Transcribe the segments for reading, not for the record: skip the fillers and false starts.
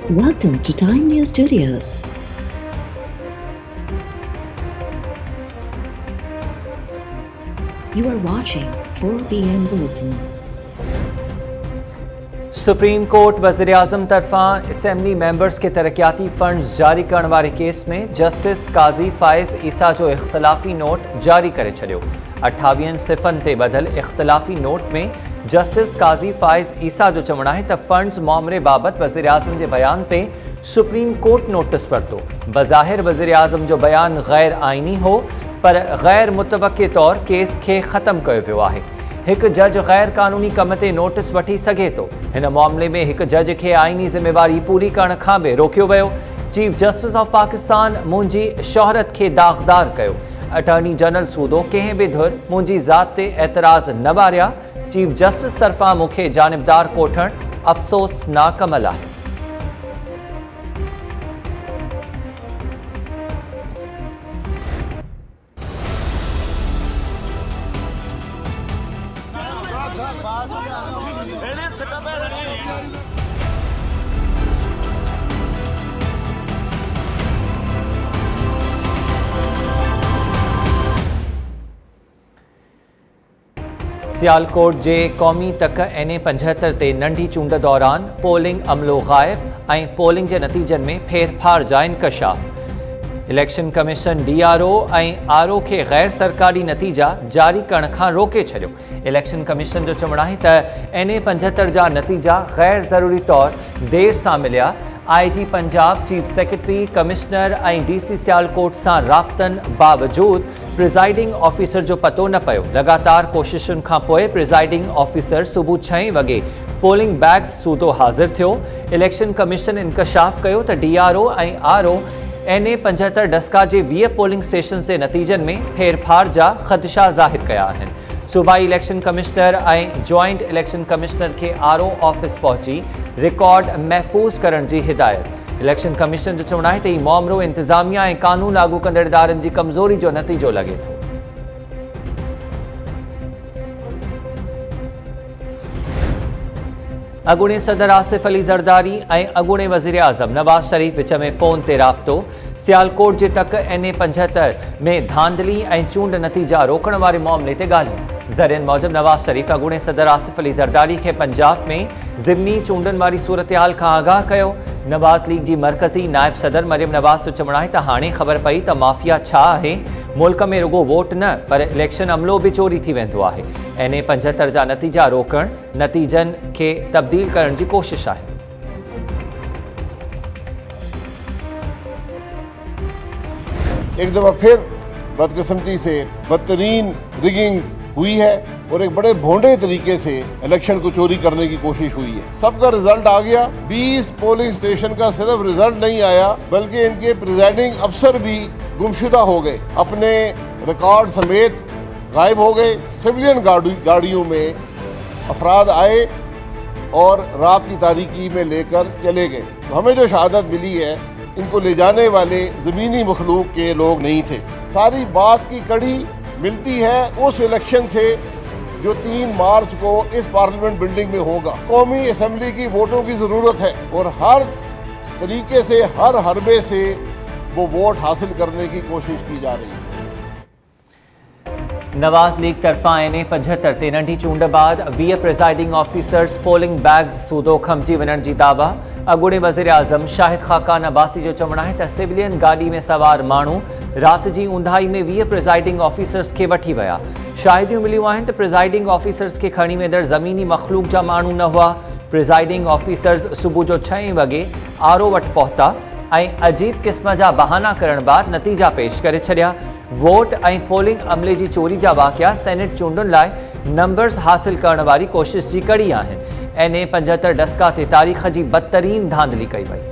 Welcome to Time News Studios. You are watching 4 PM Bulletin. Supreme court वज़ीर-ए-आज़म तरफ़ां assembly members के तरक्याती funds जारी करण वारे केस में जस्टिस काज़ी फ़ाइज़ ईसा जो इख़्तिलाफ़ी नोट जारी करे छॾियो। 28 सिफ़नि ते ॿधल इख़्तिलाफ़ी नोट में जस्टिस काज़ी फ़ाइज़ ईसा जो चवणु आहे त फंड्स मामले बाबति वज़ीर-ए-आज़म जे बयान ते सुप्रीम कोर्ट नोटिस वरितो। बज़ाहिर वज़ीर-ए-आज़म जो बयान गैर आइनी हो, पर गैर मुतवक़्क़े तौर केस खे ख़त्म कयो वियो आहे। एक जज गैर कानूनी कम ते नोटिस वठी सघे थो। हिन मामले में एक जज खे आइनी ज़िम्मेवारी पूरी करण खां बि रोकियो वियो। चीफ जस्टिस ऑफ पाकिस्तान मुंहिंजी शोहरत खे दाग़दार कयो। अटॉर्नी जनरल सूदो कंहिं बि धुर मुंहिंजी ज़ात ते एतराज़ न ॿारिया। चीफ जस्टिस तरफ़ां मूंखे जानिबदार कोठणु अफ़सोसनाक अमल आहे। सियालकोट जे क़ौमी तक NA-75 ते नंढी चूंड दौरान पोलिंग अमलो गायब ऐं पोलिंग जे नतीजनि में फेरफार जा इंकशाफ। इलेक्शन कमीशन DRO ऐं RO खे गैर सरकारी नतीजा जारी करण खां रोके छॾियो। इलेक्शन कमीशन जो चवणु आहे त NA-75 जा नतीजा गैर ज़रूरी तौर देर सां मिलिया। IG Punjab, chief secretary, commissioner ऐं DC सियालकोट सां राब्तनि बावजूद प्रिज़ाइडिंग ऑफिसर जो पतो न पियो। लगातार कोशिशुनि खां पोइ प्रिज़ाइडिंग ऑफिसर सुबुह 6 वॻे पोलिंग बैग्स सूदो हाज़िर थियो। इलेक्शन कमीशन इंकशाफ कयो त DRO ऐं RO NA-75 डस्का जे 20 पोलिंग स्टेशन जे नतीजनि में फेरफार जा ख़दशा ज़ाहिर कया आहिनि। सूबाई इलेक्शन कमिश्नर ऐं जॉइंट इलेक्शन कमिश्नर खे RO ऑफिस पहुची रिकॉर्ड महफ़ूज़ करण जी हिदायत। इलेक्शन कमीशन जो चवणु आहे त हीउ मामिलो इंतिज़ामिया ऐं कानून लागू कंदड़ इदारनि जी कमज़ोरी जो नतीजो लॻे थो। अॻूणे सदर आसिफ अली ज़रदारी ऐं अॻूणे वज़ीर-ए-आज़म नवाज़ शरीफ़ विच में फ़ोन ते राब्तो। सियालकोट जे तक NA-75 में धांधली ऐं चूंड नतीजा रोकण वारे मामले ते ॻाल्हियूं। ज़रियनि मूजिबि नवाज़ शरीफ़ अॻूणे सदर आसिफ अली ज़रदारी खे पंजाब में ज़िमनी चूंडनि वारी सूरतहाल खां आगाह कयो। नवाज़ लीग जी मरकज़ी नायब सदर मरियम नवाज़ जो चवणु आहे त हाणे ख़बर पई त माफ़िया छा आहे। मुल्क में रुगो वोट न, पर इलेक्शन अमलो बि चोरी थी वेंदो आहे। NA-75 जा नतीजा रोकण नतीजनि खे तब्दील करण जी कोशिश आहे। एक दफा फिर बदकिस्मती से बदतरीन रिगिंग हुई है और एक बड़े भोंडे तरीके से इलेक्शन को चोरी करने की कोशिश हुई है। सबका रिजल्ट आ गया। 20 पोलिंग स्टेशन का सिर्फ रिजल्ट नहीं आया, बल्कि इनके प्रिजाइडिंग अफसर भी गुमशुदा हो गए, अपने रिकॉर्ड समेत गायब हो गए। सिविलियन गाड़ियों में अफराद आए और रात की तारीकी में लेकर चले गए। तो हमें जो शहादत मिली है, इनको ले जाने वाले ज़मीनी मखलूक के लोग नहीं थे। सारी बात की कड़ी मिलती है उस इलेक्शन से जो 3 मार्च को इस पार्लियामेंट बिल्डिंग में होगा। कौमी असम्बली की वोटों की ज़रूरत है और हर तरीके से, हर हरबे से वो वोट हासिल करने की कोशिश की जा रही है। नवाज़ लीग तरफ़ां NA-75 ते नंढी चूंड बाद 20 प्रिज़ाइडिंग ऑफिसर्स पोलिंग बैग्स सूदो खमिजी वञण जी दावा। अॻूणे वज़ीर-ए-आज़म शाहिद ख़ाक़ान अब्बासी जो चवणु आहे त सिविलियन गाॾी में सवार माण्हू राति जी ऊंधाई में 20 प्रिज़ाइडिंग ऑफिसर्स खे वठी विया। शाहिदियूं मिलियूं आहिनि त प्रिज़ाइडिंग ऑफिसर्स खे खणी वेंदड़ ज़मीनी मखलूक जा माण्हू न हुआ। प्रिज़ाइडिंग ऑफिसर्स सुबुह जो 6 वॻे RO वटि पहुता ऐं अजीब क़िस्म जा बहाना करण बाद नतीजा पेश करे छॾिया। वोट ऐं पोलिंग अमले जी चोरी जा वाक़िया सेनेट चूंडुनि लाइ नंबर्स हासिल करण वारी कोशिश जी कड़ी आहिनि। NA-75 डस्का ते तारीख़ जी बदतरीन धांधली कई वई।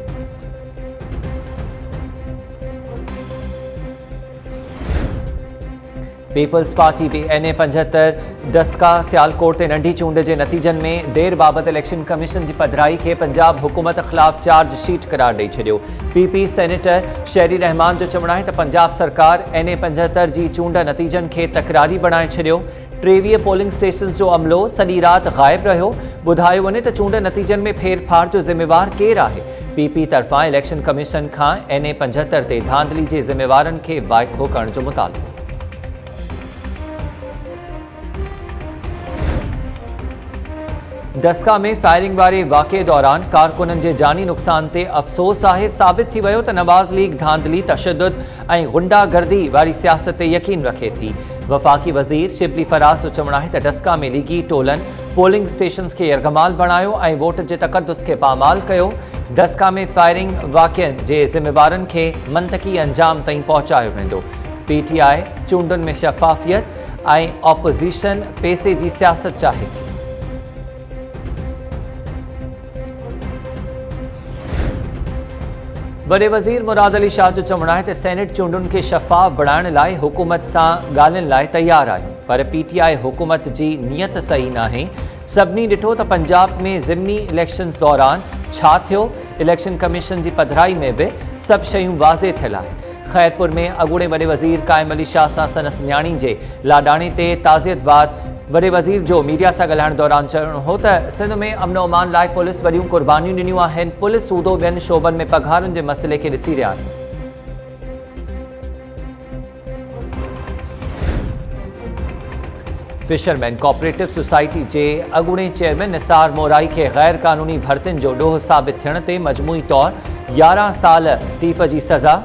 पीपल्स पार्टी भी NA-75 डस्का सियालकोट ते नंढी चूंड के नतीजन में देर बाबत इलेक्शन कमीशन की पधराई के पंजाब हुकूमत खिलाफ चार्जशीट करार ॾेई छॾियो। PP सेनेटर शहरी रहमान जो चवणु आहे त पंजाब सरकार NA-75 जी चूंड नतीजन के तकरारी बणाए छॾियो। 23 पोलिंग स्टेशन जो अमलो सॼी रात गायब रहियो। ॿुधायो वञे त चूंड नतीजन में फेरफार जो ज़िम्मेवार केरु आहे। पीपी तरफ़ां इलेक्शन कमीशन खां NA-75 ते धांधली जे ज़िम्मेवारनि खे वाइको करण जो मुतालबो। दस्का में फायरिंग वारे वाक़े दौरान कारकुननि जे जानी नुक़सान ते अफ़सोस आहे। साबित थी वियो त नवाज़ लीग धांधली, तशद्दुद ऐं गुंडागर्दी वारी सियासत ते यकीन रखे थी। वफ़ाक़ी वज़ीर शिबली फराज़ जो चवणु आहे त डस्का में लीगी टोलनि पोलिंग स्टेशन्स खे यरगमाल बणायो ऐं वोट जे तक़दुस खे पामाल कयो। डस्का में फायरिंग वाक़िअनि जे ज़िम्मेवारनि खे मंतकी अंजाम ताईं पहुचायो वेंदो। PTI चूंडुनि में शफ़ाफ़ियत ऐं ऑपोज़िशन पैसे जी सियासत चाहे थी। वॾे वज़ीर मुराद अली शाह जो चवणु आहे त सेनेट चूंडुनि खे शफ़ाफ़ बणाइण लाइ हुकूमत सां ॻाल्हियुनि लाइ तयारु आहियूं, पर PTI हुकूमत जी नियत सही नाहे। सभिनी ॾिठो त पंजाब में ज़िमनी इलेक्शन्स दौरान छा थियो। इलेक्शन कमीशन जी पधिराई में बि सभु शयूं वाज़े थियल आहिनि। खैरपुर में अॻूणे वॾे वज़ीर क़ाइम अली शाह सां संदसि न्याणी जे लाॾाणे ते ताज़ियत बाद वॾे वज़ीर जो मीडिया सां ॻाल्हाइण दौरान चवणु हो त सिंध में अमन अमान लाइ पुलिस वॾियूं क़ुर्बानियूं ॾिनियूं आहिनि। पुलिस सूदो ॿियनि शोबनि में पघारुनि जे मसइले खे ॾिसी रहिया आहिनि। फिशरमैन कोऑपरेटिव सोसाइटी जे अॻूणे चेयरमैन निसार मोराई खे गैर क़ानूनी भर्तियुनि जो ॾोह साबित थियण ते मजमूई तौरु 11 साल टीप जी सज़ा।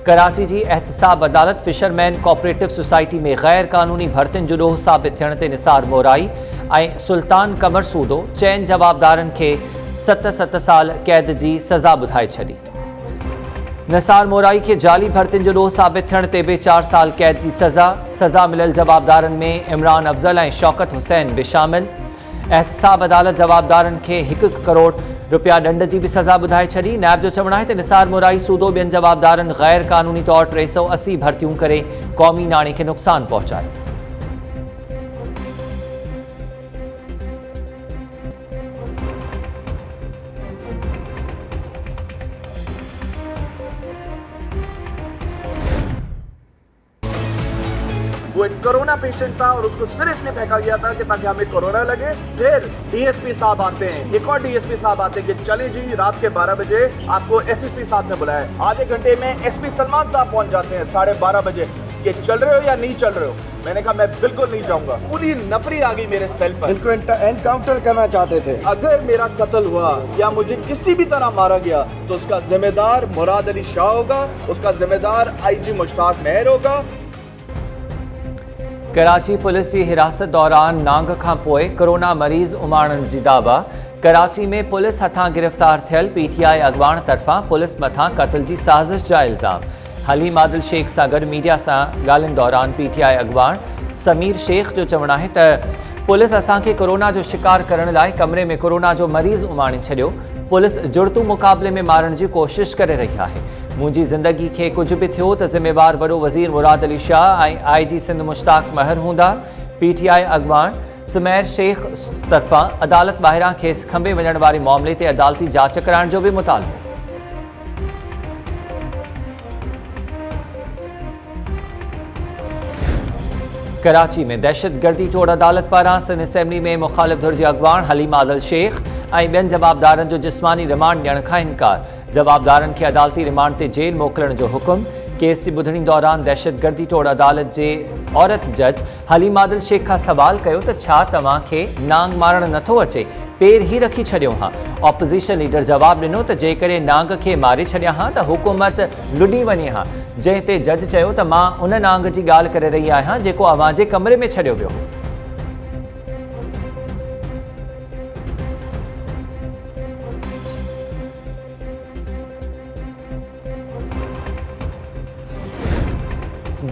कराची जी एहतसाब अदालत फिशरमैन कोऑपरेटिव सोसाइटी में गैर क़ानूनी भर्तियुनि जो ॾोह साबित थियण ते निसार मोराई ऐं सुल्तान कमर सूदो चइनि जवाबदारनि खे 7 साल क़ैद जी सज़ा ॿुधाए छॾी। निसार मोराई खे जाली भर्तियुनि जो ॾोह साबित थियण ते बि 4 साल क़ैद जी सज़ा मिलियल जवाबदारनि में इमरान अफ़ज़ल ऐं शौकत हुसैन बि शामिल। एहतसाब अदालत जवाबदारनि खे 1 करोड़ रुपया ॾंड जी बि सज़ा ॿुधाए छॾी। नैब जो चवणु आहे त निसार मोराई सूदो ॿियनि जवाबदारनि गैर क़ानूनी तौरु 380 भर्तियूं करे क़ौमी नाणे खे नुक़सानु पहुचायो। वो एक कोरोना पेशेंट था और उसको सिर्फ इसलिए फेंका गया था कि ताकि हमें कोरोना लगे। फिर DSP साहब आते हैं, एक और DSP साहब आते हैं कि चले जी रात के 12 बजे आपको SSP साहब ने बुलाया। आधे घंटे में SP सलमान साहब पहुंच जाते हैं 12:30 बजे कि चल रहे हो या नहीं चल रहे हो। मैंने कहा मैं बिल्कुल नहीं जाऊंगा। पूरी नफरी आ गई मेरे सेल पर। इनको एनकाउंटर करना चाहते थे। अगर मेरा कत्ल हुआ या मुझे किसी भी तरह मारा गया तो उसका जिम्मेदार मुराद अली शाह होगा, उसका जिम्मेदार IG मुश्ताक मेहर होगा। कराची पुलिस जी हिरासत दौरान नांग खां पोइ कोरोना मरीज़ उमाणण जी दावा। कराची में पुलिस हथां गिरफ़्तार थियल PTI अॻवान तरफ़ां पुलिस मथां क़त्ल जी साज़िश जा इल्ज़ाम। हलीम आदिल शेख सां गॾु मीडिया सां ॻाल्हियुनि दौरान PTI अॻवान समीर शेख जो चवणु आहे त पुलिस असांखे कोरोना जो शिकार करण लाइ कमरे में कोरोना जो मरीज़ उमाणे छॾियो। पुलिस जुड़तू मुक़ाबले में मारण जी कोशिश करे रही आहे। मुंहिंजी ज़िंदगी खे कुझु बि थियो त ज़िम्मेवार वॾो वज़ीर मुराद अली शाह ऐं IG सिंध मुश्ताक महर हूंदा। PTI अॻवान सुमैर शेख तरफ़ां अदालत ॿाहिरां खेसि खंभे वञण वारे मामले ते अदालती जांच कराइण जो बि मुतालबो। कराची में दहशतगर्दी टोड़ अदालत पारां सिंध असेंबली में मुखालिफ़ धुर जे अॻवान हलीम आदिल शेख ऐं ॿियनि जवाबदारनि जो जिस्मानी रिमांड ॾियण खां इनकार। जवाबदारनि खे अदालती रिमांड ते जेल मोकिलण जो हुकुम। केस जी ॿुधणी दौरान दहशतगर्दी टोड़ अदालत जे औरत जज हलीम आदिल शेख खां सवाल कयो त छा तव्हांखे नांग मारणु नथो अचे, पेर ई रखी छॾियो हां। ऑपोज़िशन लीडर जवाबु ॾिनो त जेकॾहिं नांग खे मारे छॾिया हां त हुकूमत लुॾी वञे हां, जंहिं ते जज चयो त मां उन नांग जी ॻाल्हि करे रही आहियां जेको अव्हां जे कमरे में छॾियो वियो हो।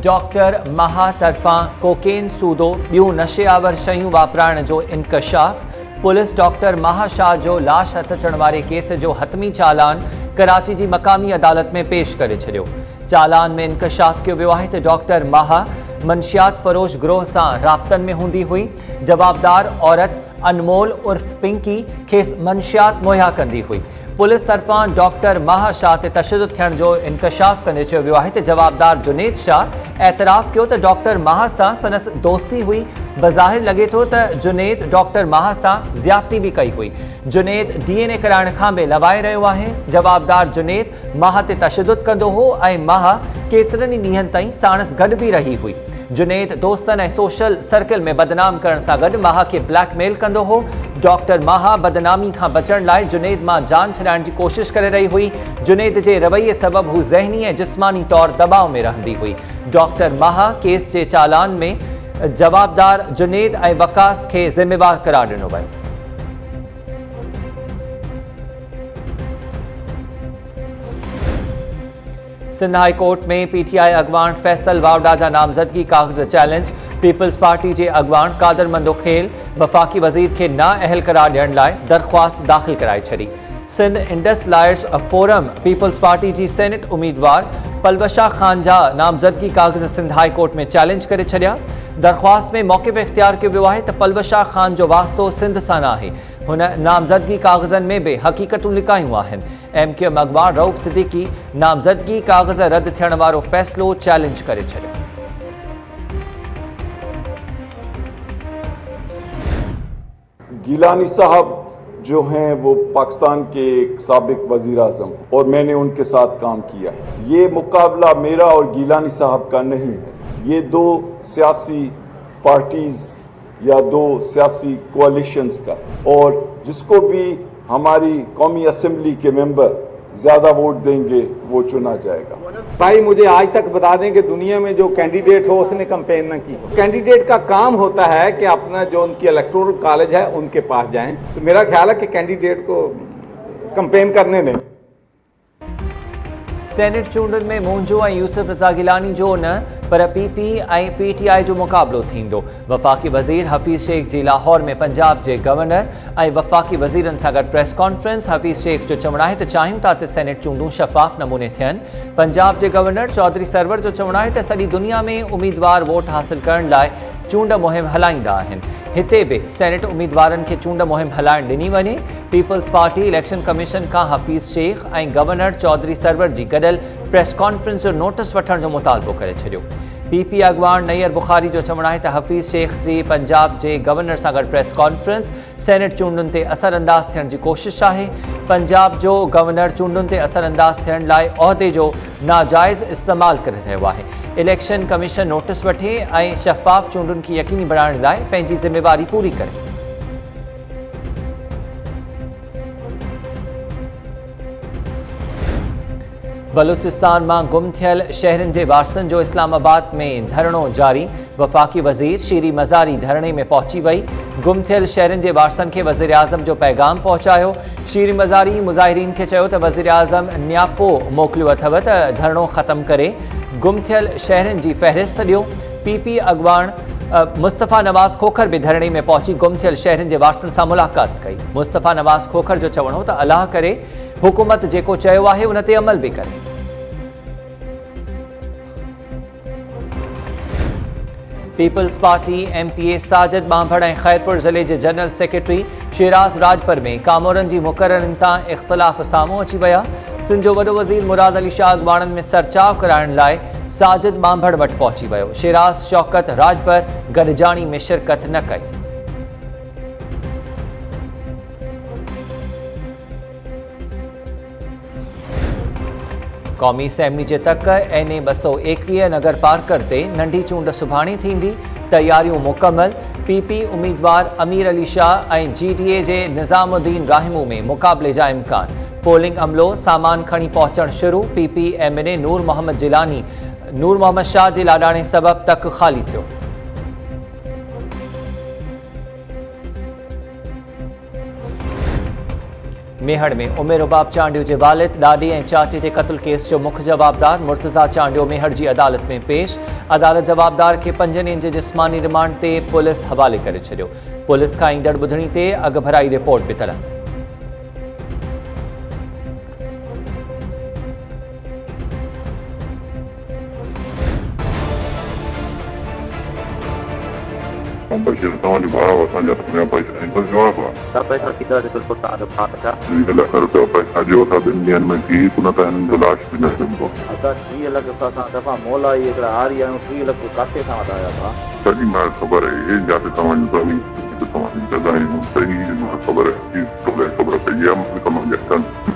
डॉक्टर महा तरफ़ां कोकेन सूदो ॿियूं नशेआवर शयूं वापराइण जो इंकशाफ। पुलिस डॉक्टर महा शाह जो लाश हथ अचण वारे केस जो हतमी चालान कराची जी मक़ामी अदालत में पेश करे छॾियो। चालान में इंकशाफ कयो वियो आहे त डॉक्टर महा मंशियात फरोश गिरोह सां राब्तनि में हूंदी हुई। जवाबदार औरत अनमोल उर्फ पिंकी खेस मंशियात मुहैया कंदी हुई। पुलिस तरफां डॉक्टर माह शाह ते तशद्दुद थियण जो इंकशाफ कंदे चयो वियो आहे त जवाबदार जुनेद शाह एतराफ़ कयो त डॉक्टर माह सां संदसि दोस्ती हुई। बज़ाहिर लॻे थो त जुनेद डॉक्टर माह सां ज़्यादती बि कई हुई। जुनेद DNA कराइण खां बि लवाए रहियो आहे। जवाबदार जुनेद माह ते तशद्दुद कंदो हो ऐं माह केतिरनि ई ॾींहंनि ताईं साणसि गॾु बि रही हुई। जुनेद दोस्तनि ऐं सोशल सर्किल में बदनाम करण सां गॾु माह खे ब्लैकमेल कंदो हो। डॉक्टर माह बदनामी खां बचण लाइ जुनेद मां जान छॾाइण जी कोशिश करे रही हुई। जुनेद जे रवैये सबबि हू ज़हनी ऐं जिस्मानी तौर दबाव में रहंदी हुई। डॉक्टर माह केस जे चालान में जवाबदार जुनेद ऐं वकास खे ज़िम्मेवार करार ॾिनो वियो। सिंध हाई कोर्ट में PTI अॻवान फैसल वावड़ा जा नामज़दगी काग़ज़ चैलेंज। पीपल्स पार्टी जे अॻवान कादर मंदोखेल वफ़ाक़ी वज़ीर खे नाअहल करार ॾियण लाइ दरख़्वास्त दाख़िल कराए छॾी। Sindh Indus lawyers forum peoples party जी सेनेट उम्मीदवार पलवशा ख़ान जा नामज़दगी काग़ज़ सिंध हाई कोर्ट में चैलेंज करे छॾिया। दरख़्वास्त में मौक़िफ़ इख्तियार कयो वियो आहे त पलवशा ख़ान जो वास्तो सिंध सां न आहे। हुन नामज़दगी काग़ज़नि में बि हक़ीक़तूं लिकायूं आहिनि। MQM अॻवान रऊफ़ सिद्दीकी नामज़दगी काग़ज़ रद्द थियण वारो फ़ैसिलो चैलेंज करे छॾियो। गिलानी साहब जो हैं वो पाकिस्तान के एक साबिक वज़ीर आज़म और मैंने उनके साथ काम किया है। ये मुकाबला मेरा और गिलानी साहब का नहीं है, ये दो सियासी पार्टीज़ या दो सियासी कोalitions का, और जिसको भी हमारी कौमी असेंबली के मेंबर ज़्यादा वोट देंगे वो चुना जाएगा। भाई मुझे आज तक बता दें कि दुनिया में जो कैंडिडेट हो उसने कैंपेन न की। कैंडिडेट का काम होता है कि अपना जो उनकी इलेक्टोरल कॉलेज है उनके पास जाएं। तो मेरा ख्याल है कि कैंडिडेट को कैंपेन करने दें। सेनेट चूंडुनि में मुंहिंजो ऐं यूसुफ रज़ा गिलानी जो न पर PP ऐं PTI जो मुक़ाबिलो थींदो। वफ़ाक़ी वज़ीर हफ़ीज़ शेख जी लाहौर में पंजाब जे गवर्नर ऐं वफ़ाक़ी वज़ीरनि सां गॾु प्रेस कॉन्फ्रेंस। हफ़ीज़ शेख जो चवणु आहे त चाहियूं था त सेनेट चूंडूं शफ़ाफ़ नमूने थियनि। पंजाब जे गवर्नर चौधरी सरवर जो चवणु आहे त सॼी दुनिया में उम्मीदवार वोट हासिल करण लाइ चूंड मुहिम हलाईंदा आहिनि। हिते बि सेनेट उम्मीदवारनि खे चूंड मुहिम हलाइण ॾिनी वञे। पीपल्स पार्टी इलेक्शन कमीशन खां हफ़ीज़ शेख ऐं गवर्नर चौधरी सरवर जी गॾियल प्रेस कॉन्फ्रेंस जो नोटिस वठण जो मुतालबो करे छॾियो। PP अॻवान नैयर बुखारी जो चवणु आहे त हफ़ीज़ शेख जी पंजाब जे गवर्नर सां गॾु प्रेस कॉन्फ्रेंस सेनेट चूंडुनि ते असरअंदाज़ थियण जी कोशिश आहे। पंजाब जो गवर्नर चूंडुनि ते असरअंदाज़ थियण लाइ उहिदे जो नाजाइज़ इस्तेमालु करे रहियो आहे। इलेक्शन कमीशन नोटिस वठे ऐं शफ़ाफ़ चूंडुनि खे यकीनी बणाइण लाइ पंहिंजी ज़िम्मेवारी पूरी करे। बलूचिस्तान में गुम थियल शहरनि जे वारसनि जो इस्लामाबाद में धरणो जारी। वफ़ाक़ी वज़ीर शीरी मज़ारी धरणे में पहुची वई। गुम थियल शहरनि जे वारसनि खे वज़ीर आज़म जो पैगाम पहुचायो। शीरी मज़ारी मुज़ाहिरीन खे चयो त वज़ीर आज़म न्यापो मोकिलियो अथव त धरणो ख़त्म करे गुम थियल शहरनि जी फ़हरिस्त ॾियो। PP अॻवान मुस्तफ़ा नवाज़ खोखर भी धरणे में पहुची गुम थियल शहरनि जे वारसनि सां मुलाक़ात कई। मुस्तफ़ा नवाज़ खोखर जो चवणो त अलाह करे हुकूमत जेको चयो आहे उन ते अमल भी करे। पीपल्स पार्टी MPA साजिद बांभड़ ऐं खैरपुर ज़िले जे जनरल सेक्रेटरी शेराज राजपर में कामोरनि जी मुक़ररनि तां इख़्तिलाफ़ साम्हूं अची विया। सिंध जो वॾो वज़ीर मुराद अली शाह अॻवाणनि में सरचाव कराइण लाइ साजिद बांभड़ वटि पहुची वियो। शेराज शौकत राजपर गॾिजाणी में शिरकत न कई। क़ौमी असेंबली जे तक NA 221 नगर पार्कर ते नंढी चूंड सुभाणे थींदी। तैयारियूं मुकमल। PP उम्मीदवार अमीर अली शाह ऐं GDA जे निज़ामुद्दीन राहिमू में मुक़ाबले जा इम्कान। पोलिंग अमलो सामान खणी पहुचण शुरू। PP MNA नूर मोहम्मद शाह जे लाॾाणे सबबि तक ख़ाली थियो। मेहड़ में उमेर रुबाब चांडियो जे वालिद ॾाॾे ऐं चाचे जे क़त्ल केस जो मुख्य जवाबदार मुर्तज़ा चांडियो मेहड़ जी अदालत में पेश। अदालत जवाबदार खे 5 ॾींहनि जे जिस्मानी रिमांड ते पुलिस हवाले करे छॾियो। पुलिस खां ईंदड़ ॿुधणी ते अॻु भराई रिपोर्ट बि तलब। खे तव्हांजो भाउ असांजा पैसा आहिनि बसि जवाबु आहे सर पैसा सीधा बिल्कुल तव्हांजो भाउ था 20 लाख रुपया पैसा ॾियो था 2 ॾींहंनि में थी न त हिननि जो लाश बि न मिलंदो असां 30 लख त असां दफ़ा मोला ई हिकिड़ा हारी आहियूं 30 लख काथे खां वठाया था सॼी मां ख़बर आहे हे जिते तव्हांजी ज़मीन तव्हांजी जॻहियूं सही मां ख़बर आहे ख़बर पई आहे मूंखे तमामु ॼातनि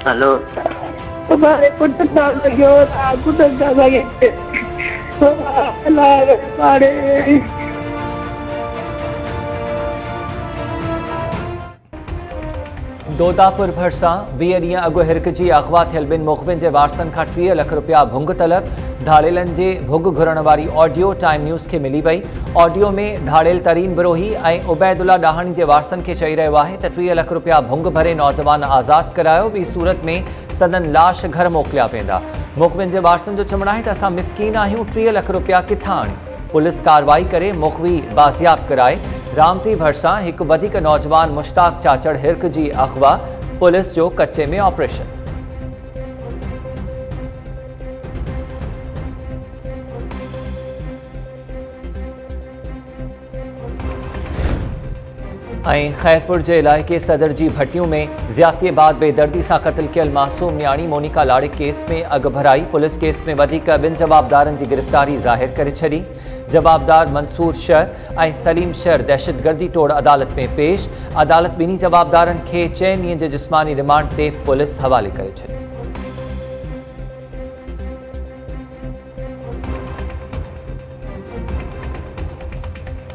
हेलो हमारे कुछ साल लगे कुछ लगे हमारे दोदापुर भरिसां 20 ॾींहं अॻु हिरकजी अगवा थियल ॿिनि मुख़बिन जे वारसनि खां 30 लख रुपया भुंग तलब धाड़ेलनि जे भुग घुरण वारी ऑडियो टाइम न्यूज़ खे मिली वई ऑडियो में धाड़ेल तरीन बिरोही ऐं उबैदुल्ला डाहाणी जे वारसनि खे चई रहियो आहे त 30 लख रुपया भुंग भरे नौजवान आज़ाद करायो ॿी सूरत में संदन लाश घर मोकिलिया वेंदा मुख़बिन जे वारसनि जो चवणु आहे त असां मिसकीन आहियूं 30 लख रुपया किथां आणियूं पुलिस कार्रवाई करे मुख़बी बाज़ियाब कराए रामती भरिसां हिकु वधीक नौजवान मुश्ताक चाचड़ हिरक जी अगवा पुलिस जो कच्चे में ऑपरेशन ऐं खैरपुर जे इलाइक़े सदर जी भटियूं में ज़्यादतीअ बाद बेदर्दी सां क़त्ल कयल मासूम न्याणी मोनिका लाड़े केस में अॻु भराई पुलिस केस में वधीक 2 जवाबदारनि जी गिरफ़्तारी ज़ाहिर करे छॾी जवाबदार मंसूर शर ऐं सलीम शर दहशतगर्दी तोड़ अदालत में पेश अदालत ॿिन्ही जवाबदारनि खे 4 ॾींहनि जे जिस्मानी रिमांड ते पुलिस हवाले करे छॾियो